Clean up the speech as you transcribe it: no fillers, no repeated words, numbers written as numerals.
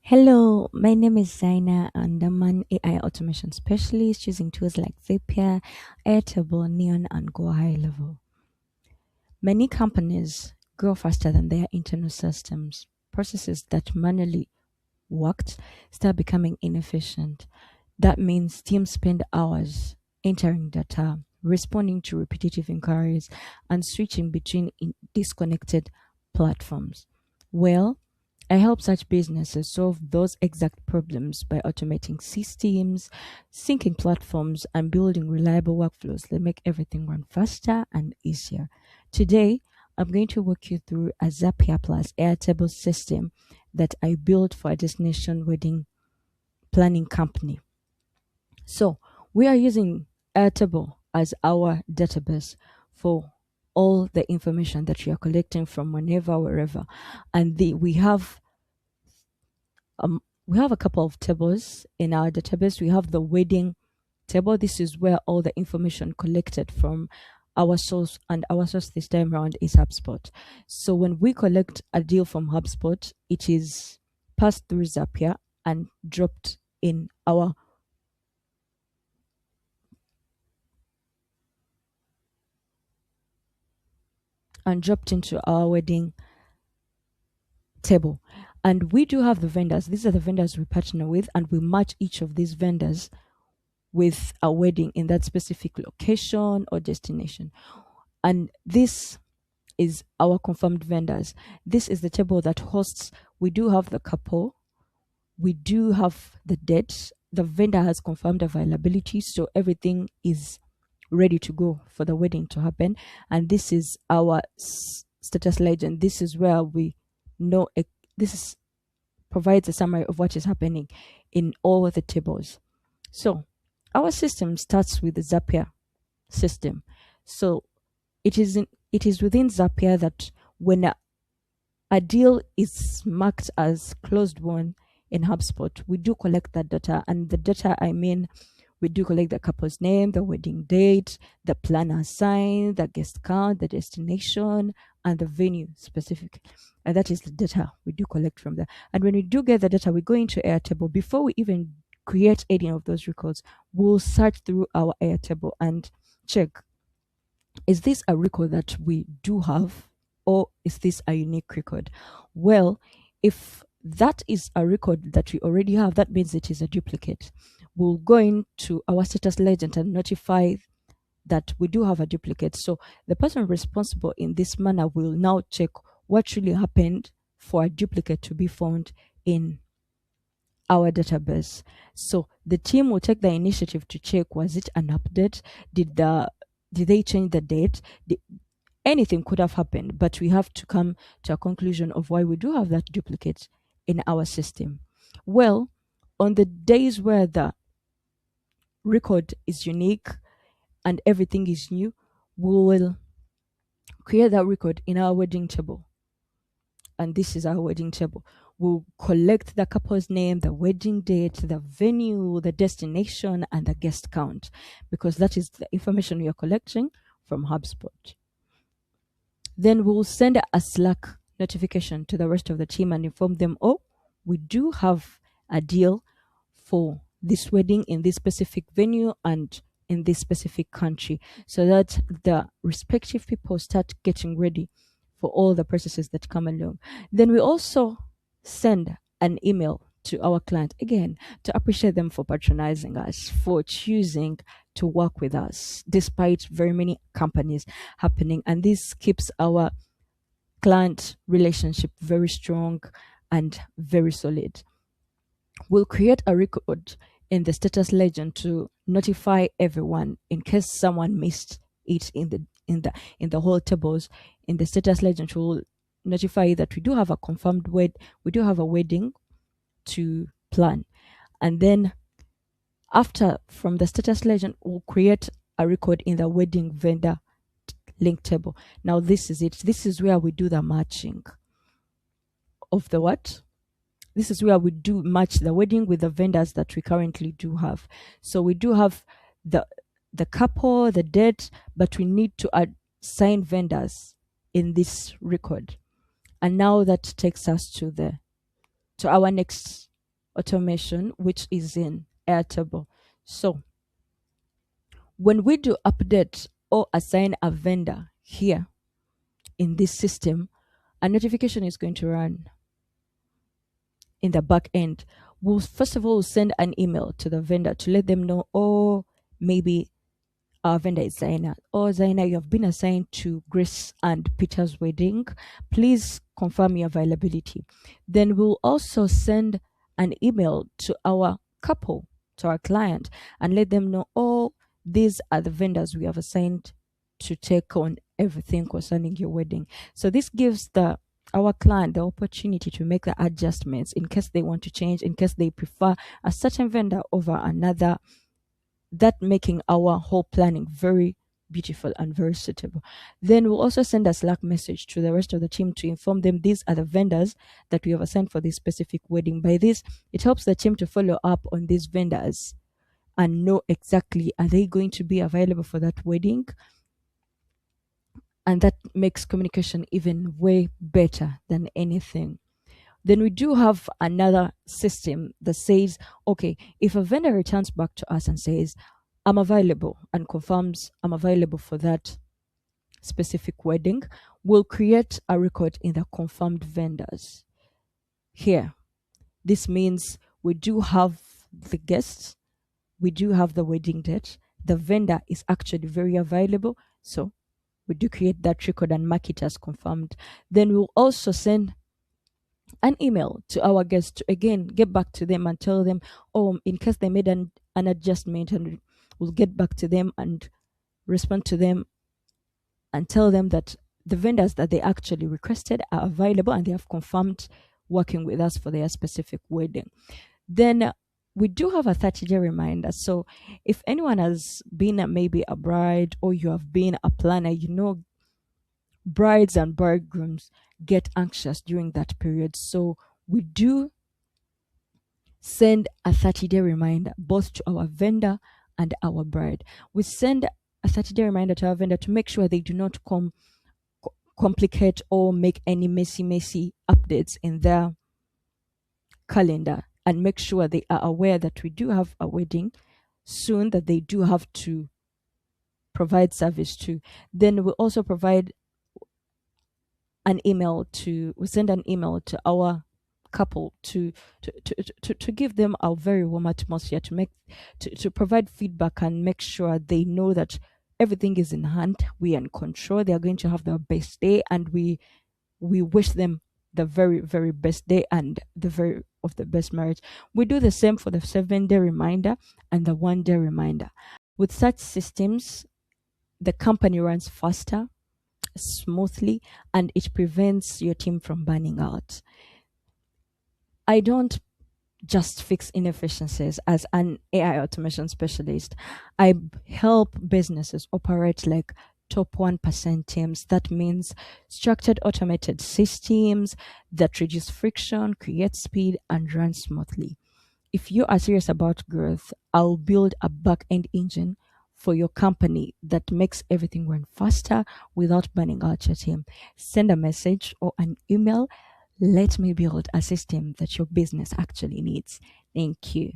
Hello, my name is Zaina and I'm an AI automation specialist using tools like Zapier, Airtable, Neon, and Go High Level. Many companies grow faster than their internal systems. Processes that manually worked start becoming inefficient. That means teams spend hours entering data, responding to repetitive inquiries, and switching between disconnected platforms. Well, I help such businesses solve those exact problems by automating systems, syncing platforms, and building reliable workflows that make everything run faster and easier. Today, I'm going to walk you through a Zapier Plus Airtable system that I built for a destination wedding planning company. So we are using Airtable as our database for all the information that we are collecting from whenever, wherever. And we have a couple of tables in our database. We have the wedding table. This is where all the information collected from our source, and our source this time around is Hubspot. So when we collect a deal from Hubspot, it is passed through Zapier and dropped in our and dropped into our wedding table. And we do have the vendors. These are the vendors we partner with, and we match each of these vendors with a wedding in that specific location or destination. And this is our confirmed vendors. This is the table that hosts. We do have the couple, we do have the date. The vendor has confirmed availability, so everything is ready to go for the wedding to happen. And this is our status legend. This is where we know this is provides a summary of what is happening in all the tables. So our system starts with the Zapier system. So it is within Zapier that when a deal is marked as closed won in HubSpot, we do collect that data. And the data, I mean, we do collect the couple's name, the wedding date, the planner sign, the guest count, the destination, and the venue specific. And that is the data we do collect from there. And when we do get the data, we go into Airtable. Before we even create any of those records, we'll search through our Airtable and check, is this a record that we do have, or is this a unique record? Well, if that is a record that we already have, that means it is a duplicate. We'll go into our status legend and notify that we do have a duplicate. So the person responsible in this manner will now check what really happened for a duplicate to be found in our database. So the team will take the initiative to check, was it an update? Did they change the date? Anything could have happened, but we have to come to a conclusion of why we do have that duplicate in our system. Well, on the days where the record is unique and everything is new, we will create that record in our wedding table. And this is our wedding table. We'll collect the couple's name, the wedding date, the venue, the destination, and the guest count, because that is the information we are collecting from HubSpot. Then we'll send a Slack notification to the rest of the team and inform them, oh, we do have a deal for this wedding in this specific venue and in this specific country, so that the respective people start getting ready for all the processes that come along. Then we also send an email to our client, again, to appreciate them for patronizing us, for choosing to work with us despite very many companies happening. And this keeps our client relationship very strong and very solid. We'll create a record in the status legend to notify everyone in case someone missed it in the whole tables. In the status legend, we'll notify that we do have a confirmed we do have a wedding to plan. And then after, from the status legend, we'll create a record in the wedding vendor link table. Now this is it. This is where we do the matching of the what? This is where we do match the wedding with the vendors that we currently do have. So we do have the couple, the date, but we need to assign vendors in this record. And now that takes us to our next automation, which is in Airtable. So when we do update or assign a vendor here in this system, a notification is going to run in the back end. We'll first of all send an email to the vendor to let them know, oh, maybe our vendor is Zaina. Oh, Zaina, you have been assigned to Grace and Peter's wedding. Please confirm your availability. Then we'll also send an email to our couple, to our client, and let them know, oh, these are the vendors we have assigned to take on everything concerning your wedding. So this gives the our client the opportunity to make the adjustments in case they want to change, in case they prefer a certain vendor over another, that making our whole planning very beautiful and very suitable. Then we'll also send a Slack message to the rest of the team to inform them these are the vendors that we have assigned for this specific wedding. By this, it helps the team to follow up on these vendors and know exactly are they going to be available for that wedding, and that makes communication even way better than anything. Then we do have another system that says, okay, if a vendor returns back to us and says, I'm available, and confirms I'm available for that specific wedding, we'll create a record in the confirmed vendors. Here, this means we do have the guests, we do have the wedding date, the vendor is actually very available, so we do create that record and mark it as confirmed. Then we'll also send an email to our guests to again get back to them and tell them, oh, in case they made an adjustment, and we'll get back to them and respond to them and tell them that the vendors that they actually requested are available and they have confirmed working with us for their specific wedding. Then we do have a 30-day reminder. So if anyone has been maybe a bride or you have been a planner, you know brides and bridegrooms get anxious during that period. So we do send a 30-day reminder both to our vendor and our bride. We send a 30-day reminder to our vendor to make sure they do not complicate or make any messy updates in their calendar, and make sure they are aware that we do have a wedding soon that they do have to provide service to. Then we also provide we send an email to our couple to give them a very warm atmosphere, to provide feedback and make sure they know that everything is in hand, we are in control, they are going to have their best day, and we wish them the very, very best day and the best marriage. We do the same for the 7-day reminder and the 1-day reminder. With such systems, the company runs faster, smoothly, and it prevents your team from burning out. I don't just fix inefficiencies as an AI automation specialist. I help businesses operate like top 1% teams. That means structured automated systems that reduce friction, create speed, and run smoothly. If you are serious about growth, I'll build a back-end engine for your company that makes everything run faster without burning out your team. Send a message or an email. Let me build a system that your business actually needs. Thank you.